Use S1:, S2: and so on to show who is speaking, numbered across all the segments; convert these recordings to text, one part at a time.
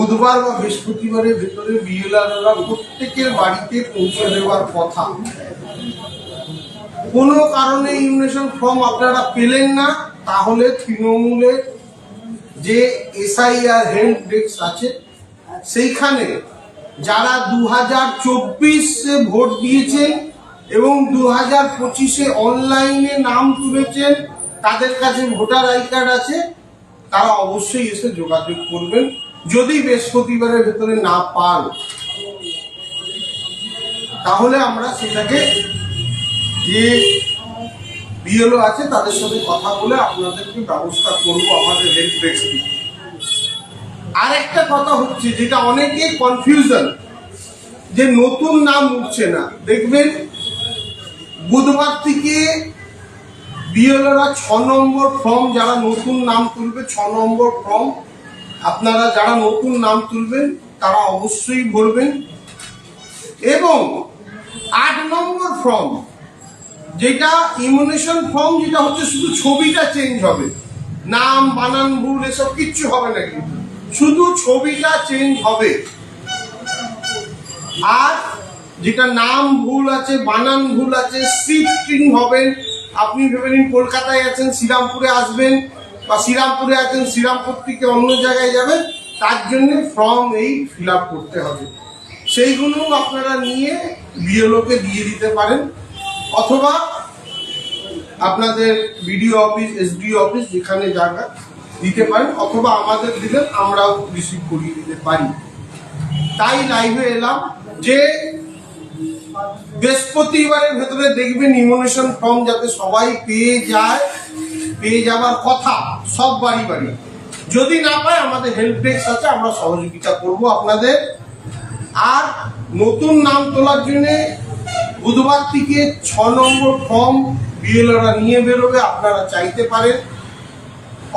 S1: বুধবার বা বৃহস্পতিবারের ভেতরে বিএলআররা প্রত্যেকের বাড়িতে পৌঁছে দেওয়ার কথা। কোনো কারণে ইমিউনেশন ফর্ম আপনারা পেলেন না, তাহলে তৃণমূলের যে এসআইআর হেল্প ডেস্ক আছে সেইখানে যারা 2024-এ ভোট দিয়েছেন এবং 2025-এ অনলাইনে নাম তুলেছেন, তাদের কাছে ভোটার আই কার্ড আছে, তারা অবশ্যই এসে যোগাযোগ করবেন। যদি বৃহস্পতিবারের ভেতরে না পান তাহলে আমরা সেটাকে যে বিএলও আছে তাদের সাথে কথা বলে আপনাদেরকে ব্যবস্থা করব আমাদের হেল্প ডেস্ক থেকে। আর একটা কথা হচ্ছে যেটা অনেকে কনফিউশন, যে নতুন নাম উঠছে না। দেখবেন বুধবার থেকে বিএলওরা 6 নম্বর ফর্ম, যারা নতুন নাম তুলবে 6 নম্বর ফর্ম আপনারা যারা নতুন নাম তুলবেন তারা অবশ্যই ভরবেন। এবং 8 নম্বর ফর্ম যেটা ইমিউনেশন ফর্ম, যেটা হচ্ছে শুধু ছবিটা চেঞ্জ হবে, নাম বানান ভুল এসব কিচ্ছু হবে না, কিন্তু শুধু ছবিটা চেঞ্জ হবে। আর যেটা নাম ভুল আছে, বানান ভুল আছে, শিফটিং হবেন। আপনি ভেবে নিন কলকাতায় আছেন, শ্রীরামপুরে আসবেন, বা শ্রীরামপুরে আছেন শ্রীরামপুর থেকে অন্য জায়গায় যাবেন, তার জন্য ফর্ম এই ফিল আপ করতে হবে। সেইগুলো আপনারা নিয়ে বিএলওকে দিয়ে দিতে পারেন, অথবা আপনাদের বিডিও অফিস, এসডিও অফিস যেখানে জায়গা দিতে পারেন, অথবা আমাদের দিলেন আমরাও রিসিভ করিয়ে দিতে পারি। তাই লাইভে এলাম যে বৃহস্পতিবারের ভেতরে দেখবেন ইমিউনেশন ফর্ম যাতে সবাই পেয়ে যায়, পেয়ে যাওয়ার কথা সব বাড়ি বাড়ি। যদি না পায় আমাদের হেল্প ডেস্ক আছে, আমরা সহযোগিতা করব আপনাদের। আর নতুন নাম তোলার জন্য বুধবার থেকে 6 নম্বর ফর্ম বিএলওরা নিয়ে বেরোবে, আপনারা চাইতে পারেন।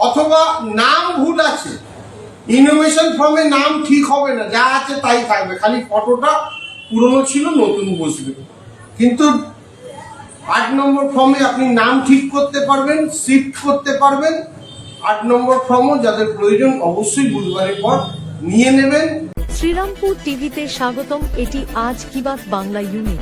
S1: অথবা নাম ভুল আছে, ইনোভেশন ফর্মে নাম ঠিক হবে না, যা আছে তাই থাকবে, খালি ফটোটা পুরনো ছিল নতুন বসবে। কিন্তু 8 নম্বর ফর্মে আপনি নাম ঠিক করতে পারবেন, শিফট করতে পারবেন। 8 নম্বর ফর্মও যাদের প্রয়োজন অবশ্যই বুধবারের পর নিয়ে নেবেন।
S2: শ্রীরামপুর টিভিতে স্বাগতম। এটি আজ কি বাত বাংলা ইউনিট।